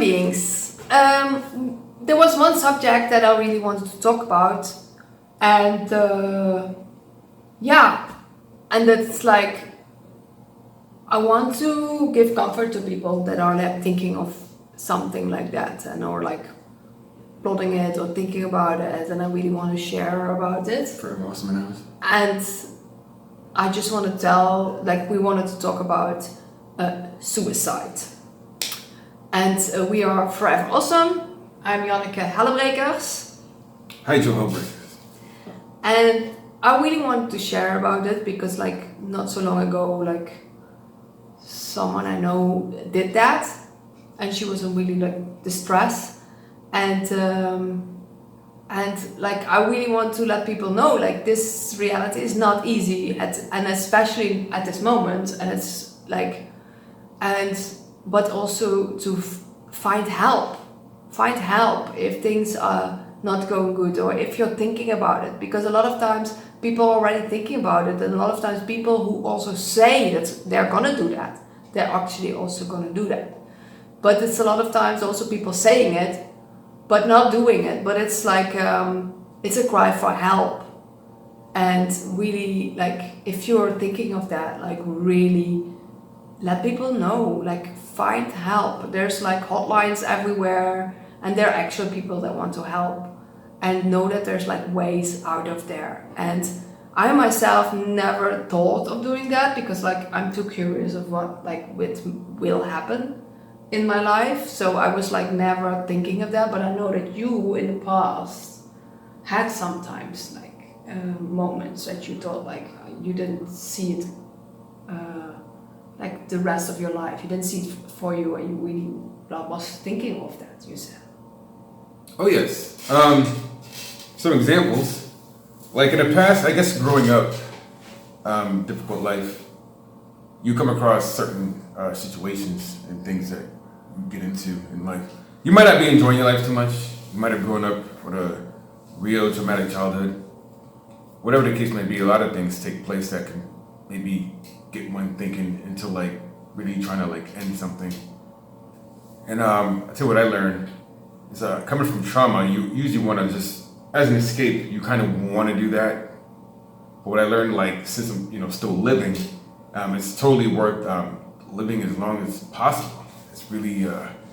beings. There was one subject that I really wanted to talk about, and and that's like I want to give comfort to people that are like thinking of something like that and or like plotting it or thinking about it, and I really want to share about it. For awesome hours. And I just want to tell, like, we wanted to talk about suicide. And we are Forever Awesome. I'm Janneke Hellebrekers. Hi, Joe Hilbert. And I really wanted to share about it because, like, not so long ago, like, someone I know did that, and she was in really like distress, and like I really want to let people know, like, this reality is not easy, and especially at this moment, and it's like, but also to find help if things are not going good, or if you're thinking about it, because a lot of times people are already thinking about it, and a lot of times people who also say that they're gonna do that, they're actually also gonna do that. But it's a lot of times also people saying it but not doing it, but it's like it's a cry for help. And really, like, if you're thinking of that, like, really let people know, like, find help. There's like hotlines everywhere, and there are actual people that want to help, and know that there's like ways out of there. And I myself never thought of doing that because, like, I'm too curious of what like will happen in my life, so I was like never thinking of that. But I know that you in the past had sometimes like moments that you thought like you didn't see it like the rest of your life, you didn't see it for you, and you really was thinking of that, you said. Oh yes. Some examples. Like in the past, I guess growing up, difficult life, you come across certain situations and things that you get into in life. You might not be enjoying your life too much. You might have grown up with a real traumatic childhood. Whatever the case may be, a lot of things take place that can maybe get one thinking into like really trying to like end something. And I'll tell you what I learned is coming from trauma, you usually want to just, as an escape, you kind of want to do that. But what I learned, like, since I'm still living, it's totally worth living as long as possible. It's really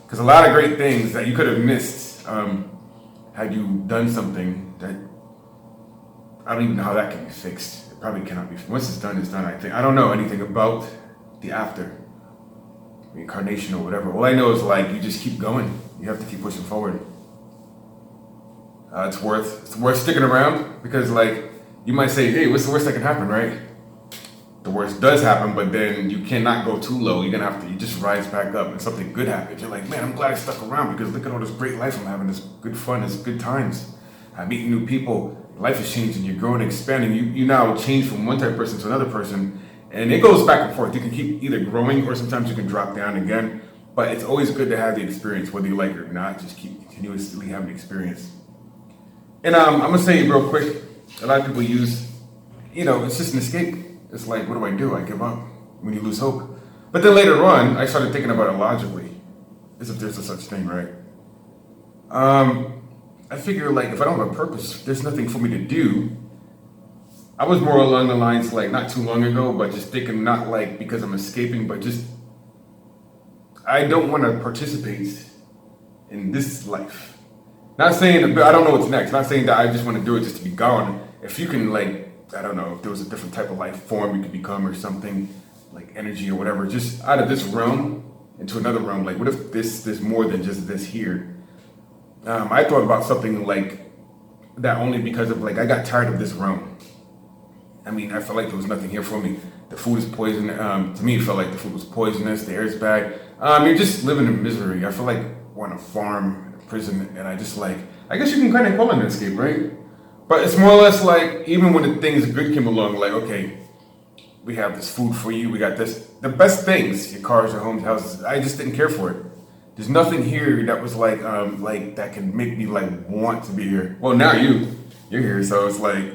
because a lot of great things that you could have missed had you done something that I don't even know how that can be fixed. It probably cannot be fixed. Once it's done, it's done. I don't know anything about the after, reincarnation or whatever. All I know is like you just keep going. You have to keep pushing forward. It's worth sticking around because, like, you might say, hey, what's the worst that can happen, right? The worst does happen, but then you cannot go too low. You just rise back up and something good happens. You're like, man, I'm glad I stuck around because look at all this great life I'm having, this good fun, this good times. I'm meeting new people. Life is changing. You're growing, expanding. You now change from one type of person to another person, and it goes back and forth. You can keep either growing or sometimes you can drop down again. But it's always good to have the experience, whether you like it or not. Just keep continuously having the experience. And I'm gonna say real quick, a lot of people use, it's just an escape. It's like, what do? I give up when you lose hope. But then later on, I started thinking about it logically, as if there's a such thing, right? I figure, like, if I don't have a purpose, there's nothing for me to do. I was more along the lines, like, not too long ago, but just thinking not like because I'm escaping, but just I don't want to participate in this life. Not saying, but I don't know what's next. Not saying that I just want to do it just to be gone. If you can, like, I don't know, if there was a different type of life form you could become or something, like energy or whatever, just out of this realm into another realm. Like, what if there's more than just this here? I thought about something like that only because of, like, I got tired of this realm. I mean, I felt like there was nothing here for me. The food is poison. To me, it felt like the food was poisonous. The air is bad. You're just living in misery. I feel like we're on a farm, a prison, and I just like, I guess you can kind of call it an escape, right? But it's more or less like, even when the things good came along, like, okay, we have this food for you, we got this, the best things, your cars, your homes, houses, I just didn't care for it. There's nothing here that was like that can make me like want to be here. Well, now you're here, so it's like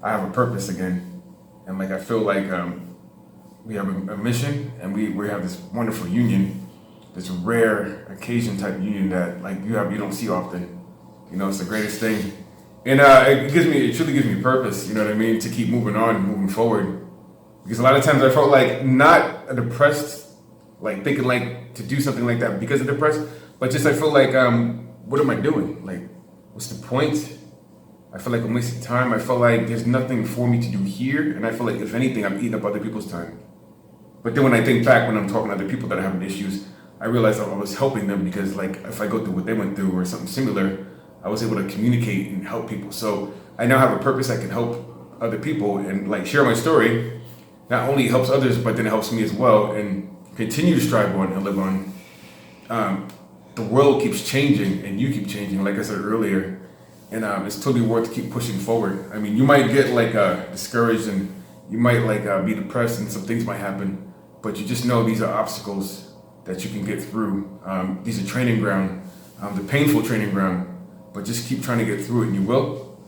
I have a purpose again, and like I feel like we have a mission, and we have this wonderful union this rare occasion type union that like you don't see often. You know, it's the greatest thing. And it truly gives me purpose, you know what I mean, to keep moving on, moving forward. Because a lot of times I felt like not depressed, like thinking like to do something like that because of depressed, but just I feel like, what am I doing? Like, what's the point? I feel like I'm wasting time. I feel like there's nothing for me to do here. And I feel like if anything, I'm eating up other people's time. But then when I think back, when I'm talking to other people that are having issues, I realized I was helping them because like if I go through what they went through or something similar, I was able to communicate and help people. So I now have a purpose. I can help other people and like share my story. Not only helps others, but then it helps me as well and continue to strive on and live on. The world keeps changing and you keep changing, like I said earlier. And it's totally worth to keep pushing forward. I mean, you might get like discouraged and you might like be depressed and some things might happen, but you just know these are obstacles that you can get through. These are training ground, the painful training ground, but just keep trying to get through it and you will.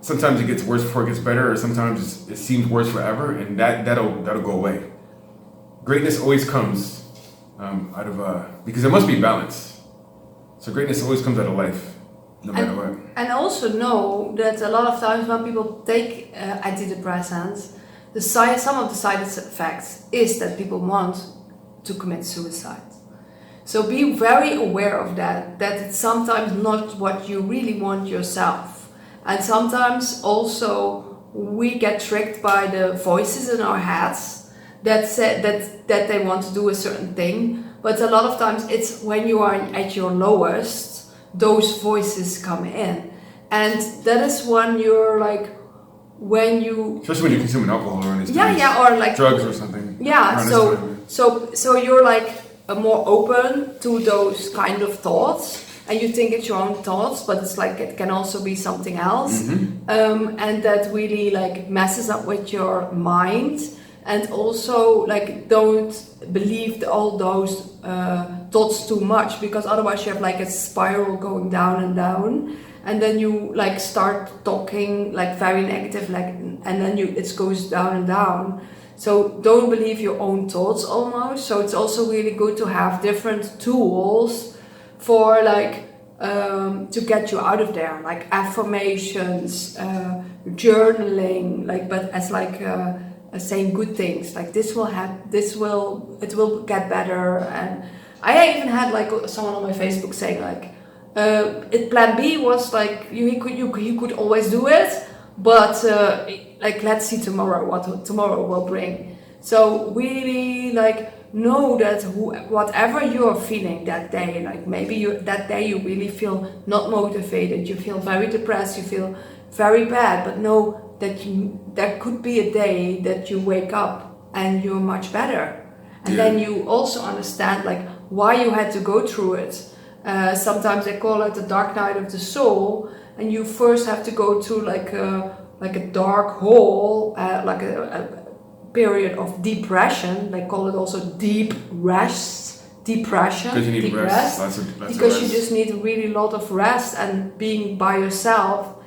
Sometimes it gets worse before it gets better, or sometimes it seems worse forever, and that'll go away. Greatness always comes out of because there must be balance. So greatness always comes out of life, no matter what. And also know that a lot of times when people take antidepressants, some of the side effects is that people want to commit suicide. So be very aware of that it's sometimes not what you really want yourself. And sometimes also we get tricked by the voices in our heads that say that they want to do a certain thing. But a lot of times it's when you are at your lowest, those voices come in. And that is when you're like, when you... Especially when you're consuming alcohol or anything. Or like... drugs or something. Yeah, so you're like more open to those kind of thoughts. And you think it's your own thoughts, but it's like it can also be something else. Mm-hmm. And that really like messes up with your mind. And also like don't believe all those thoughts too much, because otherwise you have like a spiral going down and down. And then you like start talking like very negative, like, and then it goes down and down. So don't believe your own thoughts almost. So it's also really good to have different tools for like to get you out of there, like affirmations, journaling, like, but as like saying good things, like it will get better. And I even had like someone on my Facebook saying like plan B was like you could always do it, but like let's see tomorrow what tomorrow will bring. So really like know that whatever you're feeling that day, like maybe that day you really feel not motivated, you feel very depressed, you feel very bad, but know that there could be a day that you wake up and you're much better. And then you also understand like why you had to go through it. Sometimes they call it the dark night of the soul, and you first have to go through like a dark hole, like a period of depression. They call it also deep rest, depression. Because you need deep rest. Because you just need a really lot of rest and being by yourself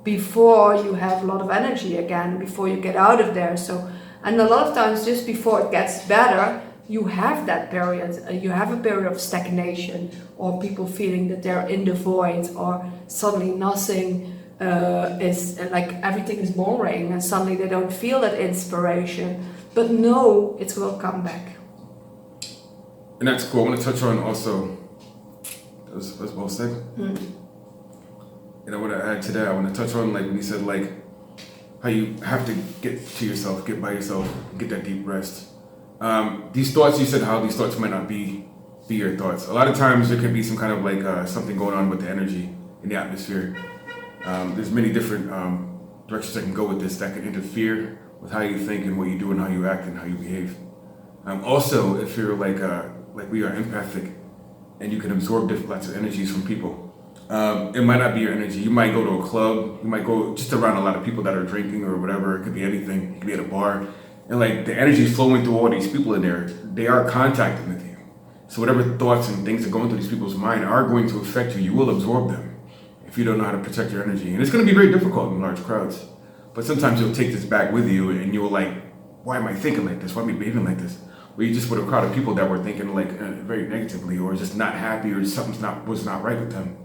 before you have a lot of energy again, before you get out of there. So, and a lot of times just before it gets better, you have that period. You have a period of stagnation, or people feeling that they're in the void, or suddenly nothing is like everything is boring, and suddenly they don't feel that inspiration. But no, it will come back. And that's cool. I want to touch on also, that's well said. And I want to add to that, I want to touch on like when you said like how you have to get to yourself, get by yourself, get that deep rest. These thoughts, you said how these thoughts might not be your thoughts. A lot of times there could be some kind of like something going on with the energy in the atmosphere. There's many different directions that can go with this that can interfere with how you think and what you do and how you act and how you behave. Also, if you're like we are empathic and you can absorb lots of energies from people, it might not be your energy. You might go to a club, you might go just around a lot of people that are drinking or whatever. It could be anything. You could be at a bar, and like the energy is flowing through all these people in there. They are contacting with you. So whatever thoughts and things are going through these people's mind are going to affect you. You will absorb them if you don't know how to protect your energy. And it's going to be very difficult in large crowds. But sometimes you'll take this back with you and you'll like, why am I thinking like this? Why am I behaving like this? where you just with a crowd of people that were thinking like very negatively, or just not happy, or was not right with them,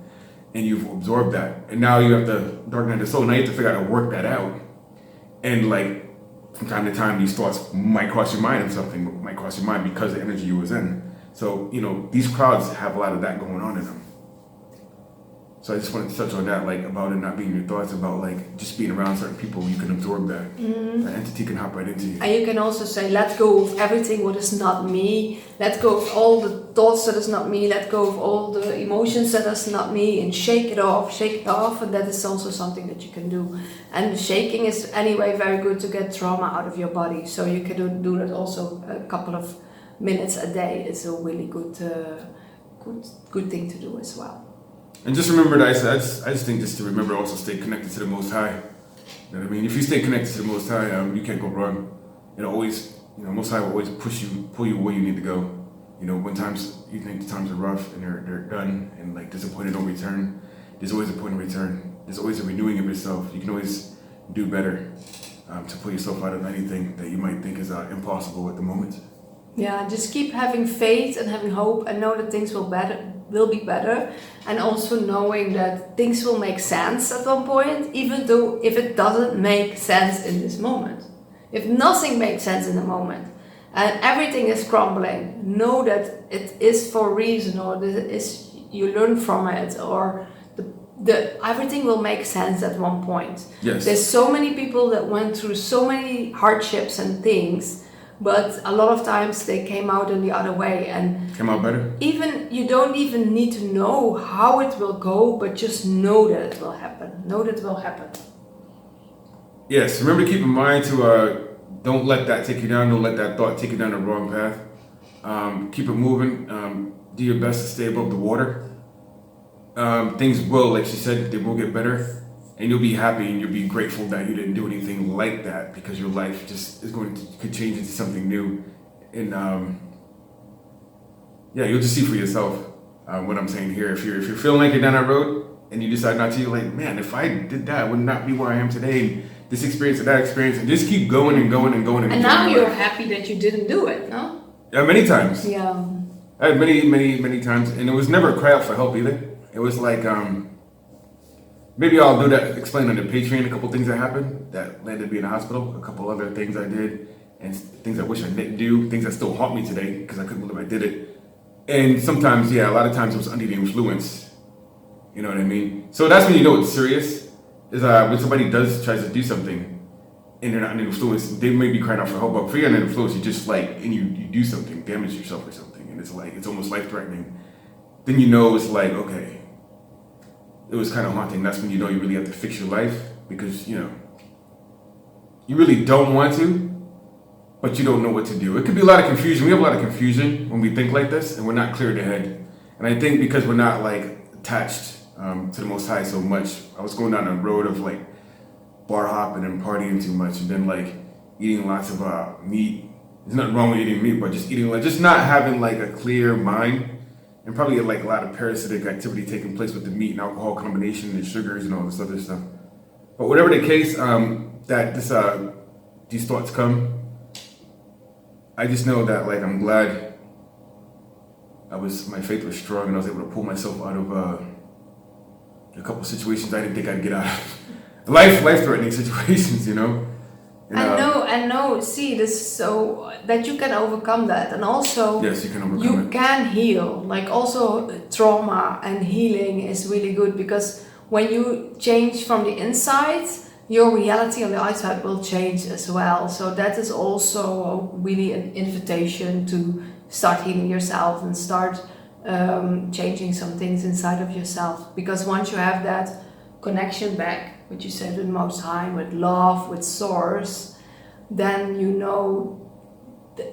and you've absorbed that, and now you have the dark night of the soul. Now you have to figure out how to work that out, and like from time to time, these thoughts might cross your mind, and something might cross your mind because the energy you was in. So these crowds have a lot of that going on in them. So I just wanted to touch on that, like about it not being your thoughts, about like just being around certain people, you can absorb that. That entity can hop right into you. And you can also say, let go of everything what is not me. Let go of all the thoughts that is not me. Let go of all the emotions that is not me, and shake it off. And that is also something that you can do. And shaking is anyway very good to get trauma out of your body. So you can do that also a couple of minutes a day. It's a really good thing to do as well. And just remember that I just think just to remember also stay connected to the Most High. You know what I mean? If you stay connected to the Most High, you can't go wrong. It always, Most High will always pull you where you need to go. When times you think the times are rough and they're done and like disappointed don't return, there's always a point of return. There's always a renewing of yourself. You can always do better to pull yourself out of anything that you might think is impossible at the moment. Yeah, just keep having faith and having hope, and know that things will be better, and also knowing that things will make sense at one point, even though if it doesn't make sense in this moment. If nothing makes sense in the moment and everything is crumbling, know that it is for a reason, or that it is, you learn from it, or the everything will make sense at one point. Yes. There's so many people that went through so many hardships and things, but a lot of times they came out in the other way, and came out better. Even you don't even need to know how it will go, but just know that it will happen. Know that it will happen. Yes, remember to keep in mind to don't let that take you down. Don't let that thought take you down the wrong path. Keep it moving. Do your best to stay above the water. Things will, like she said, they will get better. And you'll be happy and you'll be grateful that you didn't do anything like that, because your life just is could change into something new. And you'll just see for yourself what I'm saying here. If you're feeling like you're down that road and you decide not to, you're like, man, if I did that, I would not be where I am today. And this experience and that experience, and just keep going and going and going. And now you're happy that you didn't do it, no? Yeah, many times. Yeah. I had many times, and it was never a cry out for help either. It was like, maybe I'll do that, explain on the Patreon a couple things that happened that landed me in the hospital, a couple other things I did, and things I wish I didn't do, things that still haunt me today because I couldn't believe I did it. And sometimes, a lot of times it was under the influence. You know what I mean? So that's when you know it's serious, is when somebody tries to do something and they're not under the influence, they may be crying out for help, but if you're under the influence, you just and you do something, damage yourself or something, and it's almost life-threatening, then you know it's like, okay, it was kind of haunting. That's when you know you really have to fix your life, because you really don't want to, but you don't know what to do. It could be a lot of confusion. We have a lot of confusion when we think like this, and we're not clear ahead. And I think because we're not attached to the Most High so much, I was going down a road of bar hopping and partying too much, and then eating lots of meat. There's nothing wrong with eating meat, but just eating just not having a clear mind. And probably a lot of parasitic activity taking place with the meat and alcohol combination and sugars and all this other stuff. But whatever the case, that these thoughts come, I just know that I'm glad my faith was strong, and I was able to pull myself out of a couple situations I didn't think I'd get out of. Life-threatening situations, And no, see, this so that you can overcome that, and also yes, you can overcome you it. can heal. Also trauma and healing is really good, because when you change from the inside, your reality on the outside will change as well. So that is also really an invitation to start healing yourself and start changing some things inside of yourself. Because once you have that connection back, what you said, with Most High, with love, with Source, then you know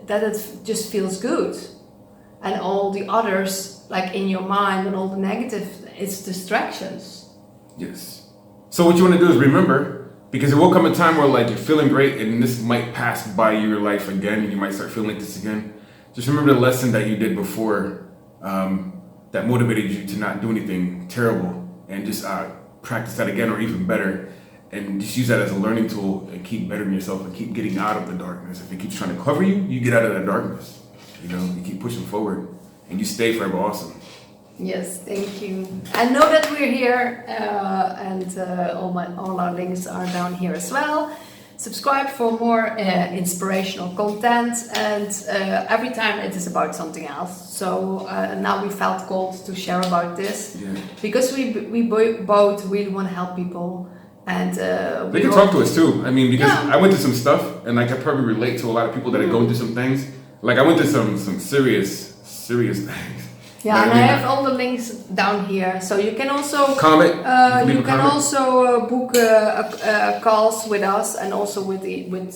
that it just feels good. And all the others, in your mind, and all the negative, it's distractions. Yes. So what you want to do is remember, because there will come a time where you're feeling great, and this might pass by your life again, and you might start feeling like this again. Just remember the lesson that you did before, that motivated you to not do anything terrible, and just practice that again, or even better, and just use that as a learning tool, and keep bettering yourself and keep getting out of the darkness. If it keeps trying to cover you, you get out of the darkness. You know, you keep pushing forward, and you stay forever awesome. Yes, thank you. And know that we're here, and all our links are down here as well. Subscribe for more inspirational content, and every time it is about something else. So now we felt called to share about this, because we both really want to help people, and they can talk to us too. I mean, because I went through some stuff, and like I probably relate to a lot of people that are going through some things. Like I went through some serious things. Yeah, and I have all the links down here, so you can also comment. You can also book calls with us, and also with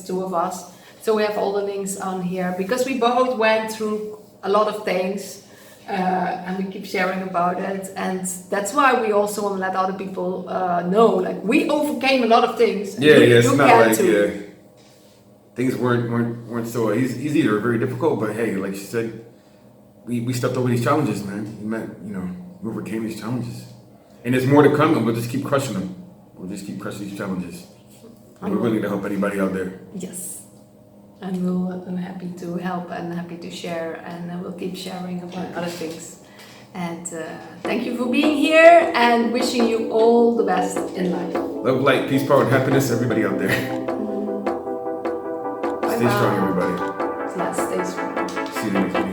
two of us. So we have all the links on here, because we both went through a lot of things, and we keep sharing about it, and that's why we also want to let other people know, like we overcame a lot of things. It's not like things weren't so easy or very difficult, but hey, like she said. We stepped over these challenges, man. We overcame these challenges. And there's more to come, and we'll just keep crushing them. We'll just keep crushing these challenges. And we're willing to help anybody out there. Yes. And I'm happy to help and happy to share, and we'll keep sharing about other things. And thank you for being here, and wishing you all the best in life. Love, light, peace, power, and happiness, everybody out there. Stay strong, everybody. Yeah, stay strong. See you in the next video.